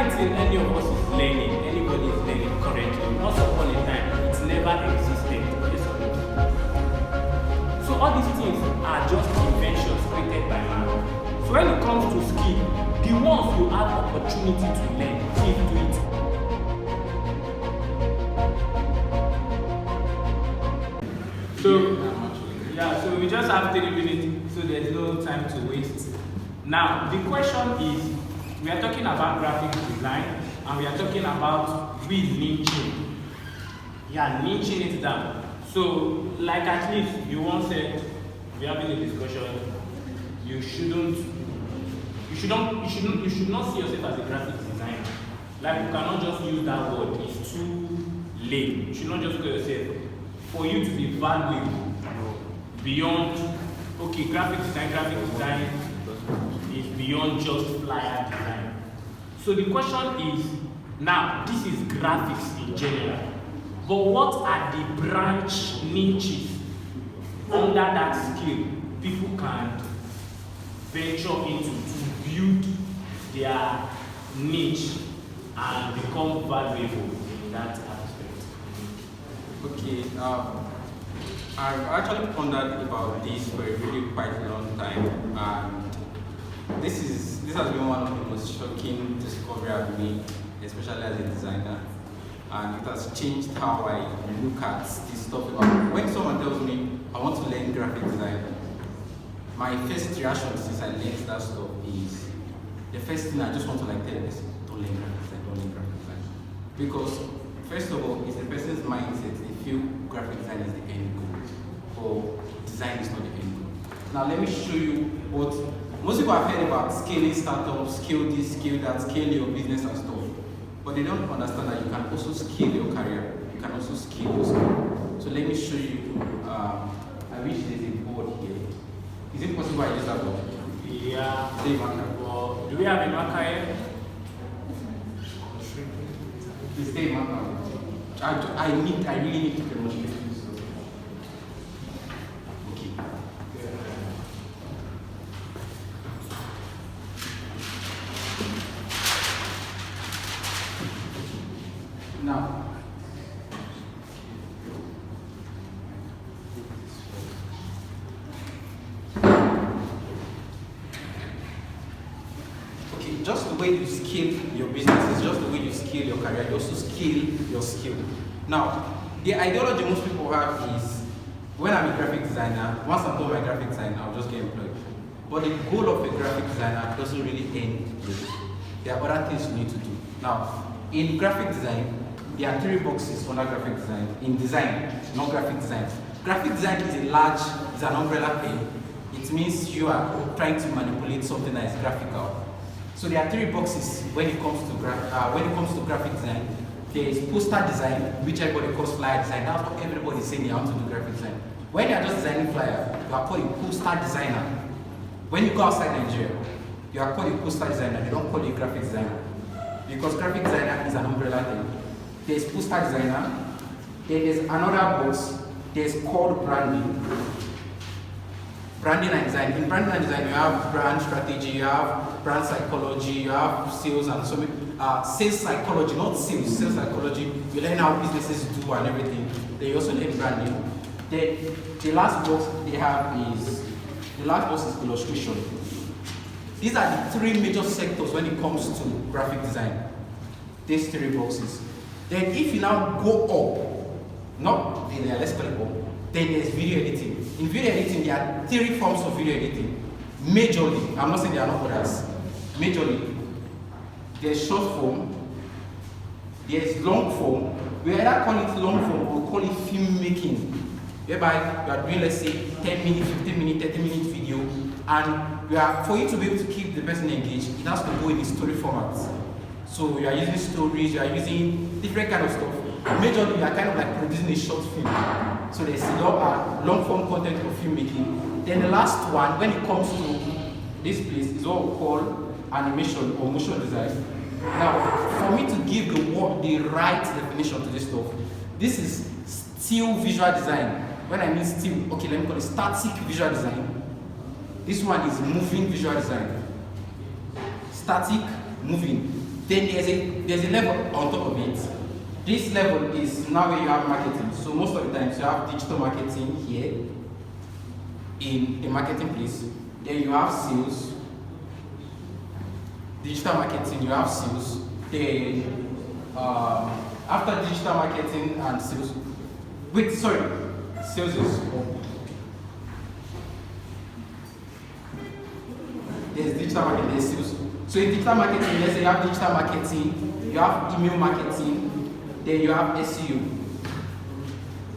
anything any of us is learning, anybody is learning currently, once upon a time, it never existed. Yes or no? So all these things are just inventions created by man. So when it comes to skill, the ones you have opportunity to learn, please do it. So yeah, so we just have 3 minutes, so there's no time to waste. Now the question is, we are talking about graphic design and we are talking about niching. Yeah, niching it down. So like at least you once said, we're having a discussion, you should not see yourself as a graphic designer. Like you cannot just use that word, it's too lame. You should not just call yourself. For you to be valuable beyond, okay, graphic design is beyond just flyer design. So the question is, now this is graphics in general, but what are the branch niches under that skill people can venture into to build their niche and become valuable in that aspect? Okay, I've actually pondered about this for a really quite long time, and this has been one of the most shocking discoveries I've made, especially as a designer, and it has changed how I look at this stuff. When someone tells me I want to learn graphic design, my first reaction since I learned that stuff is the first thing I just want to tell them is don't learn graphic design, because first of all, it's the person's mindset. They feel graphic design is the end goal, or design is not the end goal. Now let me show you what most people have heard about: scaling startups, scale this, scale that, scale your business and stuff. But they don't understand that you can also scale your career. You can also scale your skill. So let me show you. I wish there's a board here. Is it possible I use that board? Yeah. Say marker. Well, do we have a marker here? Please stay marker. I really need to demonstrate this. Okay. Now, okay, just the way you scale your business is just the way you scale your career. You also scale your skill. Now, the ideology most people have is, when I'm a graphic designer, once I'm done my graphic design, I'll just get employed. But the goal of a graphic designer doesn't really end with. There are other things you need to do. Now, in graphic design, there are 3 boxes under graphic design. In design, not graphic design. Graphic design is an umbrella term. It means you are trying to manipulate something that is graphical. So there are 3 boxes when it comes to graphic design. There is poster design, which everybody calls flyer design. That's what everybody is saying they want to do graphic design. When you are just designing flyer, you are called a poster designer. When you go outside Nigeria, you are called a poster designer. They don't call you a graphic designer, because graphic designer is an umbrella term. There is poster designer. There is another box. There is called branding. Branding and design. In branding and design, you have brand strategy, you have brand psychology, you have sales and so many. Sales psychology, not sales psychology. You learn how businesses do and everything. Then you also learn branding. The last box they have is illustration. These are the 3 major sectors when it comes to graphic design. These 3 boxes. Then if you now go up, let's call it up, then there's video editing. In video editing, there are 3 forms of video editing. Majorly, I'm not saying there are not others. Majorly, there's short form, there's long form. We either call it long form or call it filmmaking, whereby you are doing, let's say, 10 minute, 15 minute, 30 minute video, and for you to be able to keep the person engaged, it has to go in the story format. So you are using stories, you are using different kind of stuff. Majorly, you are kind of like producing a short film. So there's long form content for filmmaking. Then the last one, when it comes to this place, is what we call animation or motion design. Now, for me to give the right definition to this stuff, this is still visual design. When I mean still, okay, let me call it static visual design. This one is moving visual design. Static, moving. Then there's a level on top of it. This level is now where you have marketing. So most of the times you have digital marketing here in the marketing place. Then you have sales. Digital marketing, you have sales. Then after digital marketing and sales, sales is there's digital marketing, there's sales. So in digital marketing, let's say you have digital marketing, you have email marketing, then you have SEO.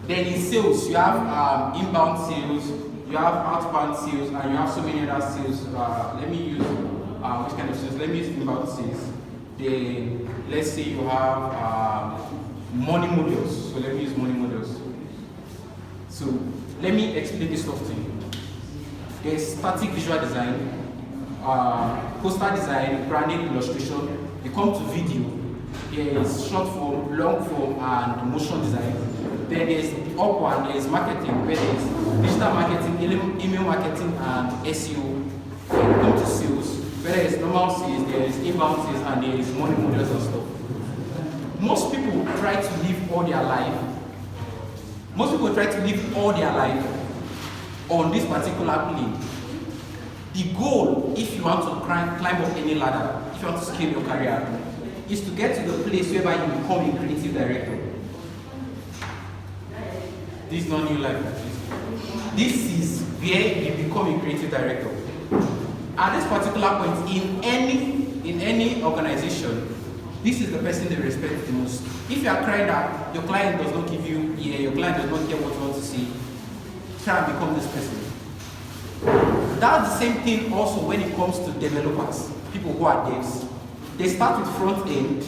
Then in sales, you have inbound sales, you have outbound sales, and you have so many other sales. Let me use which kind of sales? Let me use inbound sales. Then let's say you have money modules. So let me use money modules. So let me explain this stuff to you. There's static visual design, poster design, branding, illustration. You come to video. There is short form, long form, and motion design. Then there's the up one, there's marketing, where there's digital marketing, email marketing, and SEO. Then you come to sales, where there's normal sales, there's inbound sales, and there's money models and stuff. Most people try to live all their life. On this particular plane. The goal, if you want to climb up any ladder, if you want to scale your career, is to get to the place whereby you become a creative director. This is not new life. This is where you become a creative director. At this particular point, in any organization, this is the person they respect the most. If you are crying that your client does not give you, your client does not care what you want to say, try and become this person. That's the same thing also when it comes to developers, people who are devs. They start with front end,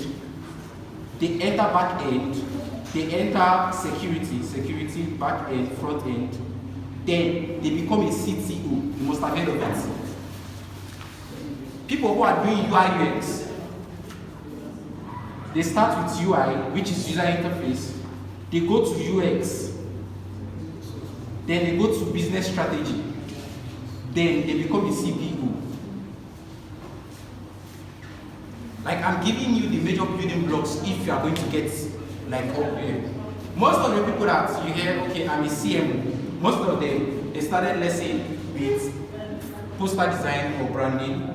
they enter back end, they enter security, back end, front end, then they become a CTO. You must have heard of it. People who are doing UI UX, they start with UI, which is user interface, they go to UX, then they go to business strategy, then they become a CPO. Like, I'm giving you the major building blocks if you are going to get like up here. Most of the people that you hear, okay, I'm a CMO, most of them, they started, let's say, with poster design or branding.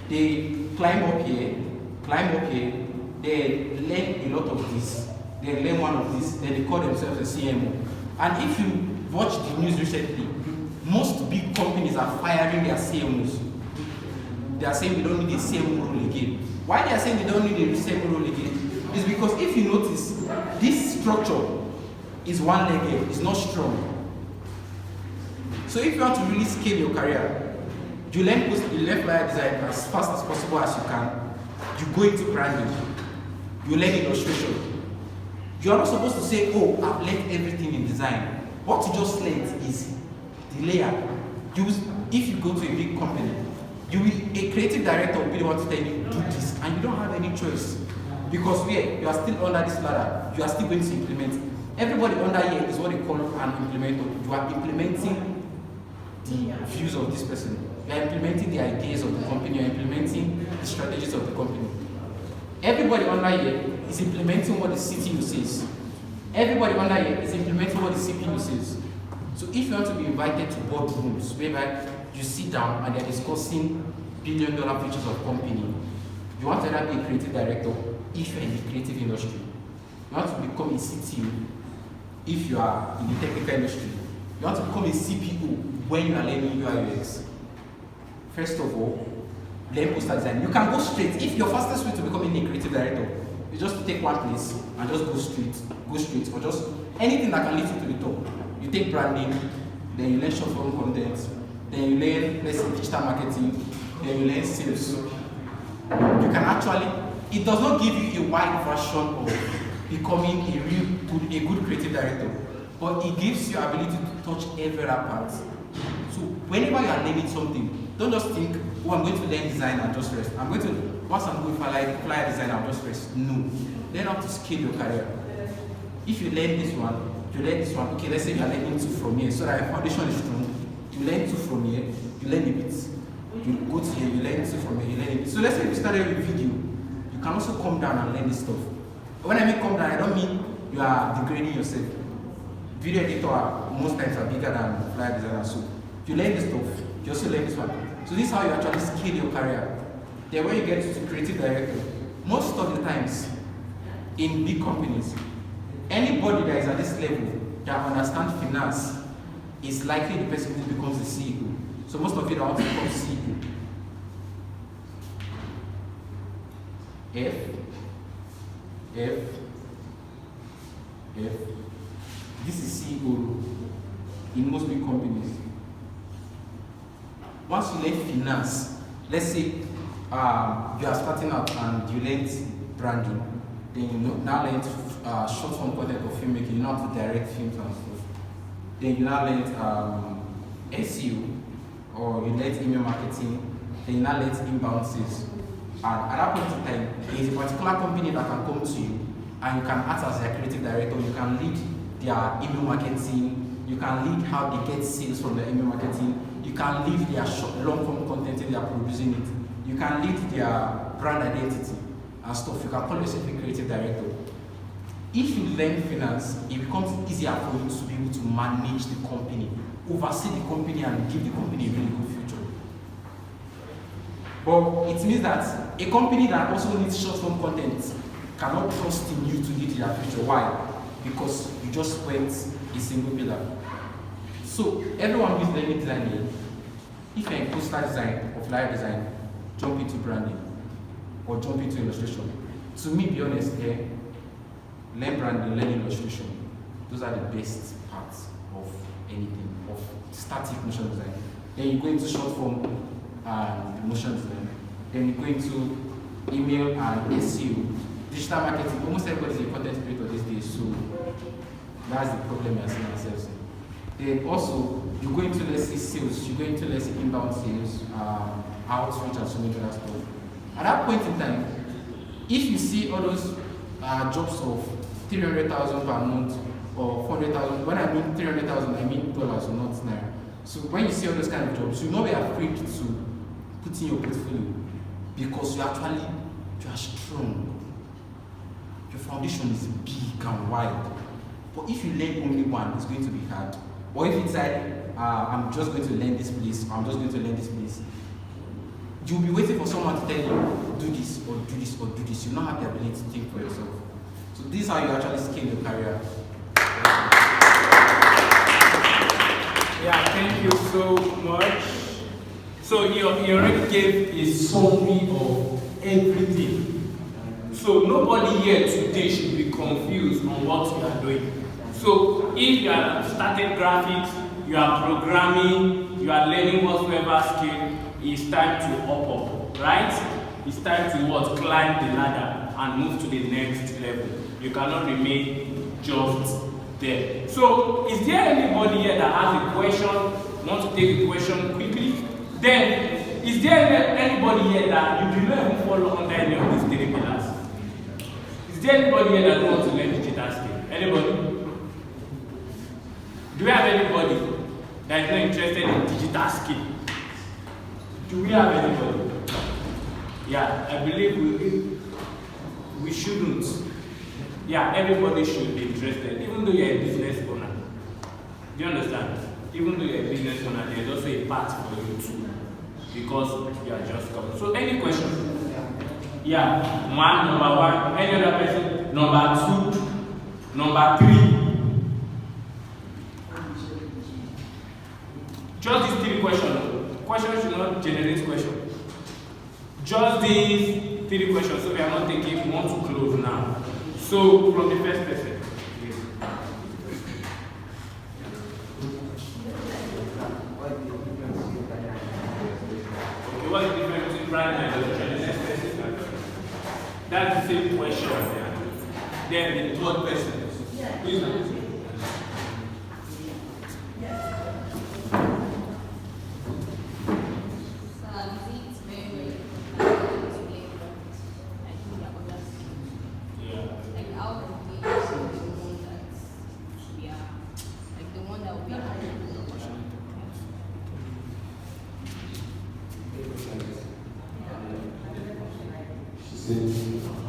They climb up here, they learn a lot of this, they learn one of this, then they call themselves a CMO. And if you watch the news recently, most big companies are firing their CMOs. They are saying we don't need a CMO role again. Why they are saying they don't need a CMO role again is because if you notice, this structure is one-legged, it's not strong. So if you want to really scale your career, you learn flyer design as fast as possible as you can. You go into branding. You learn illustration. You are not supposed to say, oh, I've learned everything in design. What you just learned is the layer. If you go to a big company, a creative director will be the one to tell you, do this, and you don't have any choice. Because you are still under this ladder, you are still going to implement. Everybody under here is what they call an implementer. You are implementing the views of this person. You are implementing the ideas of the company, you are implementing the strategies of the company. Everybody under here is implementing what the CTO says. Everybody under here is implementing what the CPU says. So if you want to be invited to boardrooms, whereby you sit down and they're discussing billion-dollar features of company, you want to either be a creative director if you're in the creative industry. You want to become a CTO if you are in the technical industry. You want to become a CPO when you are learning UI UX. First of all, learn poster design. You can go straight. If your fastest way to becoming a creative director is just to take one place and just go straight, or just anything that can lead you to the top. You take branding, then you learn short form content, then you learn, let's say, digital marketing, then you learn sales. You can actually, it does not give you a wide version of becoming a good creative director, but it gives you ability to touch every other part. So whenever you are learning something, don't just think, oh, I'm going to learn design and just rest. Once I'm going to flyer design, I'll just rest. No. Learn how to scale your career. If you learn this one, you learn this one. Okay, let's say you are learning 2 from here, so that your foundation is strong. You learn 2 from here, you learn a bit. You go to here, you learn 2 from here, you learn a bit. So let's say you started with video. You can also come down and learn this stuff. When I mean come down, I don't mean you are degrading yourself. Video editor most times are bigger than flyer designer. So if you learn this stuff, you also learn this one. So this is how you actually scale your career. Then when you get to creative director, most of the times in big companies, anybody that is at this level that understands finance is likely the person who becomes the CEO. So most of you that want to become CEO. F. This is CEO in most big companies. Once you learn finance, let's say you are starting out and you learn branding, then you now learn short form content or filmmaking, you know how to direct films and stuff. Then you now learn SEO, or you learn email marketing, then you now learn inbound sales. And at that point in time, there is a particular company that can come to you and you can act as their creative director. You can lead their email marketing, you can lead how they get sales from their email marketing, you can lead their long form content if they are producing it, you can lead their brand identity and stuff. You can call yourself a creative director. If you learn finance, it becomes easier for you to be able to manage the company, oversee the company, and give the company a really good future. But it means that a company that also needs short-form content cannot trust in you to lead their future. Why? Because you just went a single pillar. So everyone who is learning design here, if you're in poster design or flyer design, jump into branding or jump into illustration. To me, be honest here, learn branding, learn illustration. Those are the best parts of anything, of static motion design. Then you go into short form and motion design. Then you go into email and SEO, digital marketing. Almost everybody is a content creator these days, so that's the problem we are seeing ourselves in. Then also, you go into, let's say, sales, you go into, let's say, inbound sales, outreach, and so many other stuff. At that point in time, if you see all those jobs of 300,000 per month or 400,000, when I mean 300,000, I mean dollars, not naira. So when you see all those kind of jobs, you will not be afraid to put in your portfolio because you are strong. Your foundation is big and wide. But if you learn only one, it's going to be hard. Or if it's like, I'm just going to learn this place, I'm just going to learn this place, you'll be waiting for someone to tell you, do this or do this or do this. You don't have the ability to think for yourself. So this is how you actually scale your career. Yeah, thank you so much. So you already gave a summary of everything. So nobody here today should be confused on what you are doing. So if you are starting graphics, you are programming, you are learning whatsoever skill, it's time to up, right? It's time to what? Climb the ladder and move to the next level. You cannot remain just there. So is there anybody here that has a question, want to take a question quickly? Then, is there anybody here that you do not even follow under any of these three pillars? Is there anybody here that wants to learn digital skill? Anybody? Do we have anybody that is not interested in digital skill? Do we have anybody? Yeah, I believe we shouldn't. Yeah, everybody should be interested, even though you're a business owner. Do you understand? Even though you're a business owner, there's also a part for you too, because you are just coming. So, any questions? Yeah, number one. Any other person? Number two. Number three. Just these three questions. Questions should not generate questions. Just these three questions. So we are not taking. We want to close now. So from the first person. Yes. Okay, what is the difference between brand and illustration? That's the same question. Then the third person. Please. Sim.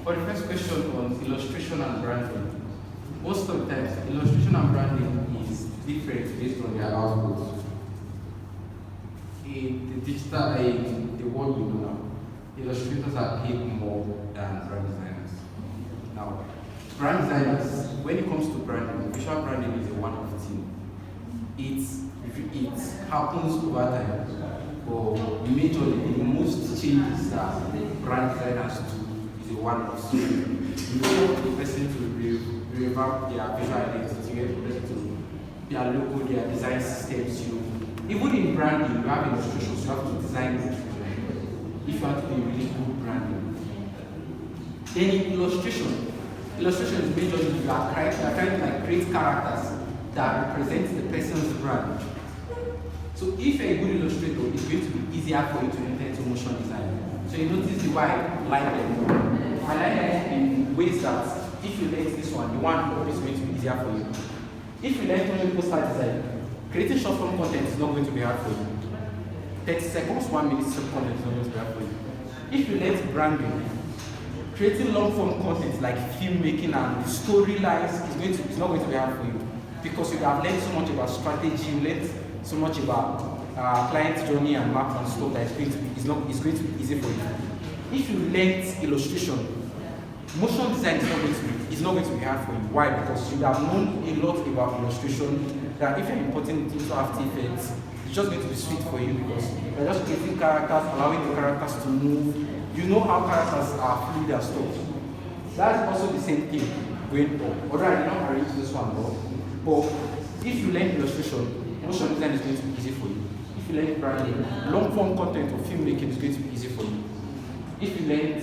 For the first question on illustration and branding, most of the times illustration and branding is different based on their outputs. In the digital age, the world you know now, illustrators are paid more than brand designers. Now, brand designers, when it comes to branding, visual branding is a one-off thing. It happens over time, but majorly the most changes that brand designers do is a one-off. So you want the person to revamp their visual identity, you get the person to their logo, their design systems. Even in branding, you have illustrations, you have to design illustrations if you want to be really good branding. Then in illustration is majorly you are trying to create characters that represent the person's brand. So if you're a good illustrator, it's going to be easier for you to enter into motion design. So you notice the why I like them. I like them in ways that if you learn this one, the one is going to be easier for you. If you learn only poster design, creating short form content is not going to be hard for you. 30 seconds, 1 minute short content is not going to be hard for you. If you learn branding, creating long form content like filmmaking and storylines is not going to be hard for you, because you have learned so much about strategy, you learned so much about client journey and map and stuff that it's going to be easy for you. If you learned illustration, motion design is not going to be hard for you. Why? Because you have known a lot about illustration that if you're importing it into After Effects, it's just going to be sweet for you because you're just creating characters, allowing the characters to move. You know how characters are fluid and stuff. That's also the same thing going on. Although I did not arrange this one, but if you learn illustration, motion design is going to be easy for you. If you learn branding, long form content or filmmaking is going to be easy for you. If you learn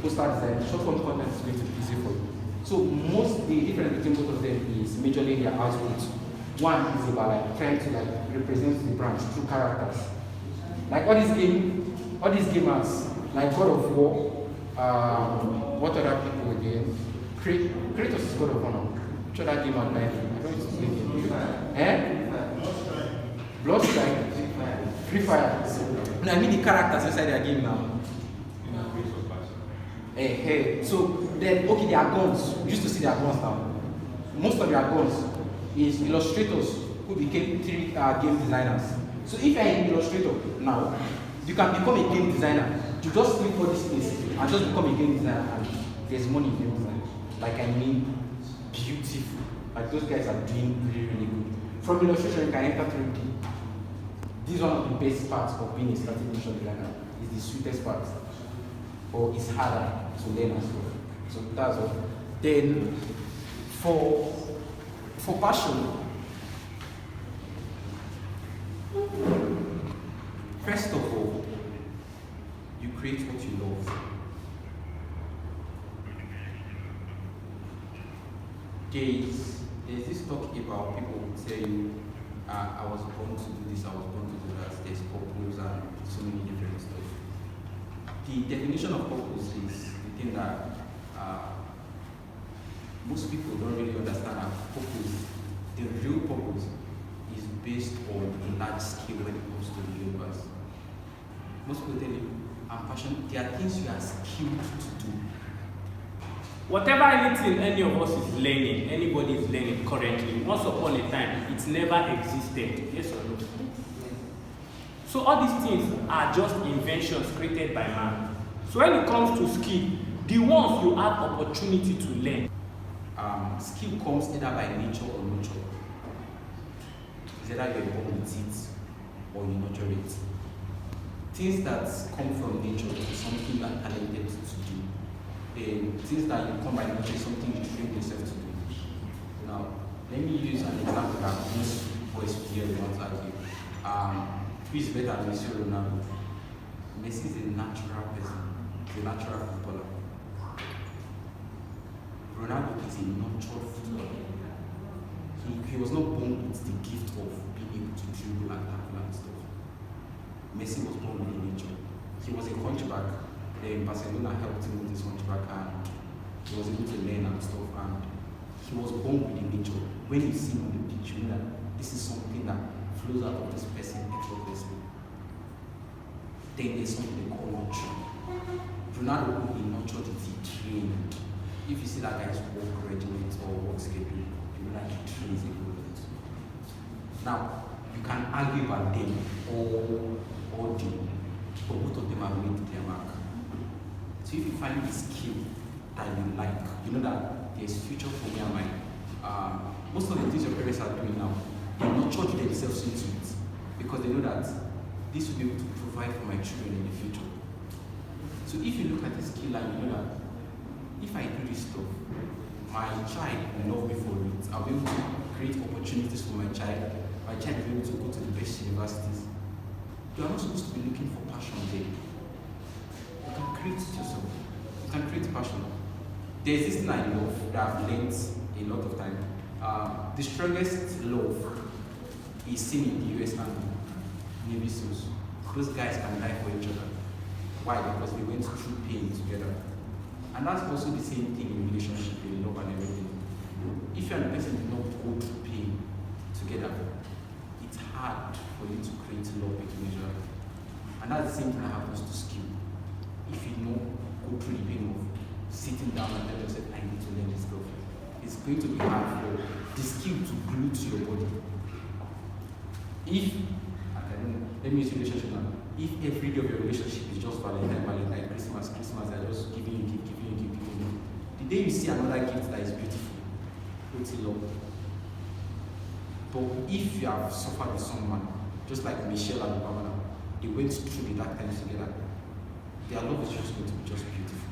poster design, short form content is going to be easy for you. So the difference between both of them is majorly their output. One is about trying to represent the brand through characters. Like all these gamers, like God of War, what other people again? Kratos is God of War now. Which other game I'm playing? I don't know it's the game. Bloodstrike, Free Fire. No, I mean the characters inside their game now. So then, okay, their guns. We used to see their guns now. Most of their guns is illustrators who became game designers. So if you're an illustrator now, you can become a game designer. You just click for this place and just become a game designer, and there's money in game design. Like I mean, beautiful. Like those guys are doing really, really good. From illustration, you can enter 3D. This is one of the best parts of being a static motion designer. It's the sweetest part, or it's harder to learn as well. So that's all. Then for passion, first of all, you create what you love. There's this talk about people who tell you, I was born to do this, I was born to do that, there's purpose and so many different stuff. The definition of purpose is the thing that most people don't really understand. That purpose, the real purpose, is based on a large scale when it comes to the universe. Most people tell you, I'm passionate, there are things you are skilled to do. Whatever anything any of us is learning, anybody is learning currently, once upon a time, it never existed. Yes or no? So all these things are just inventions created by man. So when it comes to skill, the ones you have opportunity to learn. Skill comes either by nature or nurture. It's either you're born with it or you nurture it. Things that come from nature is something you are talented to do. Things that you come by nature is something you train yourself to do. Now, let me use an example that most boys here want to argue. Who is better than Messi or Ronaldo? Messi is a natural person. He's a natural footballer. Ronaldo is a natural footballer. He was not born with the gift of being able to dribble and tackle and stuff. Messi was born with nature. He was a hunchback. Then Barcelona helped him with his hunchback and he was able to learn and stuff, and he was born with the nature. When you see him on the pitch, you know that this is something that flows out of this person effortlessly. Then there's something they call nurture. Ronaldo, he nurtured it, he trained. see that guy's work regimen or work schedule, you know that he trains a whole lot. Now, you can argue about them all day, but both of them have made their mark. So if you find the skill that you like, you know that there's future for me and mine. Most of the things your parents are doing now, they nurture themselves into it because they know that this will be able to provide for my children in the future. So if you look at the skill and you know that if I do this stuff, my child will love me for it. I'll be able to create opportunities for my child. My child will be able to go to the best universities. You are not supposed to be looking for passion there. You can create it yourself. You can create passion. There's this thing I love that I've learned a lot of time. The strongest love is seen in the US Army, Navy SEALs. Those guys can die for each other. Why? Because they went through pain together. And that's also the same thing in relationship, in love and everything. If you and the person did not go through pain together, it's hard for you to create love between each other. And that's the same thing that happens to skill. If you know, go through the pain of sitting down and tell yourself, I need to learn this stuff, it's going to be hard for the skill to glue to your body. If, let me use relationship now. If every day of your relationship is just Valentine, Christmas, they're just giving you gift. The day you see another gift that is beautiful, it's love. But if you have suffered with someone, just like Michelle and Obama, they went through the dark times together, their love is just going to be just beautiful.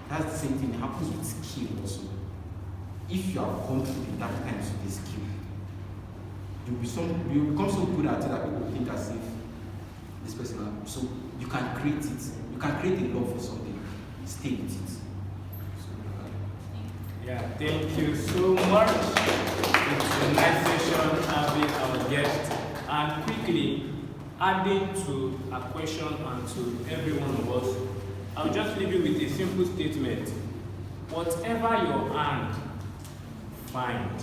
That's the same thing that happens with skill also. If you have gone through the dark times with this skill, you become so good at it that people think as if this person, so you can create it. You can create a love for something, stay with it. Yeah, thank you so much. It's a nice session having our guest. And quickly, adding to a question and to every one of us, I'll just leave you with a simple statement. Whatever your hand find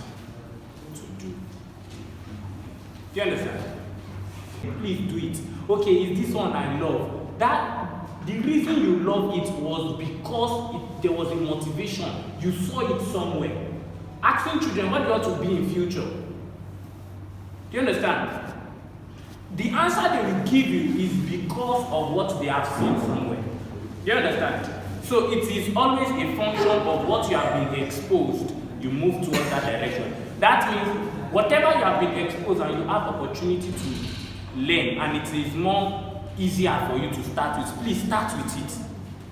to do. Do you understand? Please do it. Okay, is this one I love? The reason you love it was because there was a motivation. You saw it somewhere. Asking children, what do you want to be in future? Do you understand? The answer they will give you is because of what they have seen somewhere. Do you understand? So it is always a function of what you have been exposed. You move towards that direction. That means whatever you have been exposed and you have opportunity to learn, and it is more easier for you to start with, please start with it.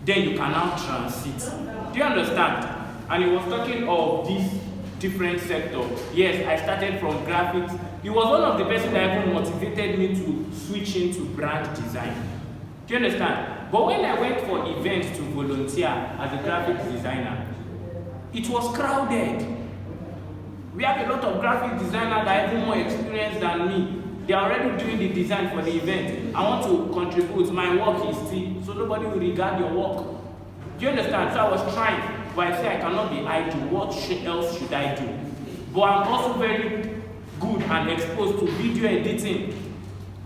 Then you can now transit. Do you understand? And he was talking of this different sector. Yes, I started from graphics. He was one of the person that even motivated me to switch into brand design. Do you understand? But when I went for events to volunteer as a graphics designer, it was crowded. We have a lot of graphic designers that are even more experienced than me. They are already doing the design for the event. I want to contribute. My work is still, so nobody will regard your work. Do you understand? So I was trying, but I say I cannot be idle. What else should I do? But I'm also very good and exposed to video editing.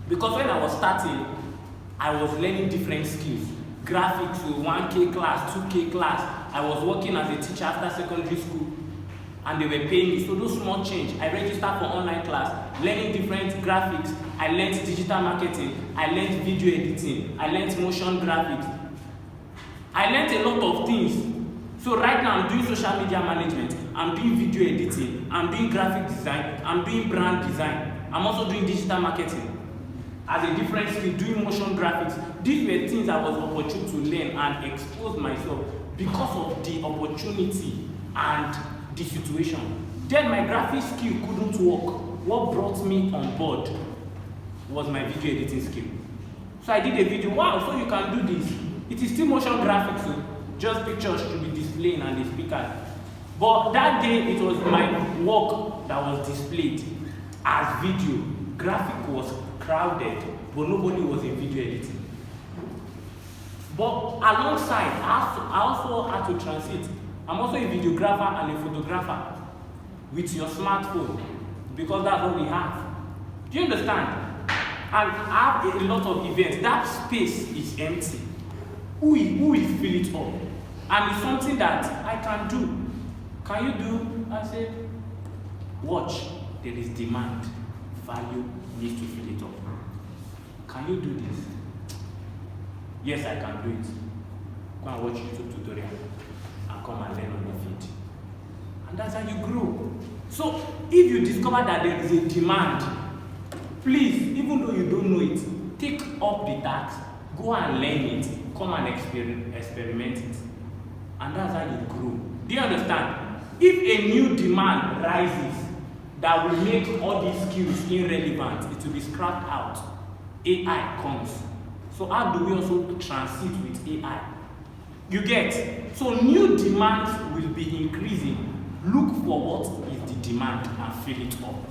Because when I was starting, I was learning different skills. Graphics, 1K class, 2K class. I was working as a teacher after secondary school. And they were paying me. So those small change. I registered for online class, learning different graphics. I learned digital marketing. I learned video editing. I learned motion graphics. I learned a lot of things. So right now I'm doing social media management. I'm doing video editing. I'm doing graphic design. I'm doing brand design. I'm also doing digital marketing. As a different skill, doing motion graphics. These were things I was opportune to learn and expose myself because of the opportunity and the situation. Then my graphic skill couldn't work. What brought me on board was my video editing skill. So I did a video. Wow, so you can do this. It is still motion graphics, so just pictures should be displaying and the speakers. But that day it was my work that was displayed as video. Graphic was crowded, but nobody was in video editing. But alongside, I also had to transit. I'm also a videographer and a photographer with your smartphone because that's what we have. Do you understand? And I have a lot of events. That space is empty. Who will fill it up? And it's something that I can do. Can you do? I said, watch, there is demand. Value needs to fill it up. Can you do this? Yes, I can do it. Go and watch YouTube tutorial and come and learn on the feed. And that's how you grow. So if you discover that there is a demand, please, even though you don't know it, take up the task, go and learn it, come and experiment it. And that's how you grow. Do you understand? If a new demand rises that will make all these skills irrelevant, it will be scrapped out. AI comes. So how do we also transit with AI? You get? So new demands will be increasing. Look for what is the demand and fill it up.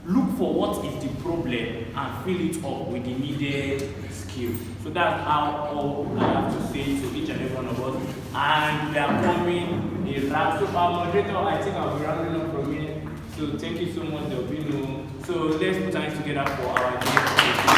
Look for what is the problem and fill it up with the needed skill. So that's how all I have to say to each and every one of us. And we are coming a wrap. So our moderator, I think I'll be rounding up from here. So thank you so much, Delvino. So let's put hands together for our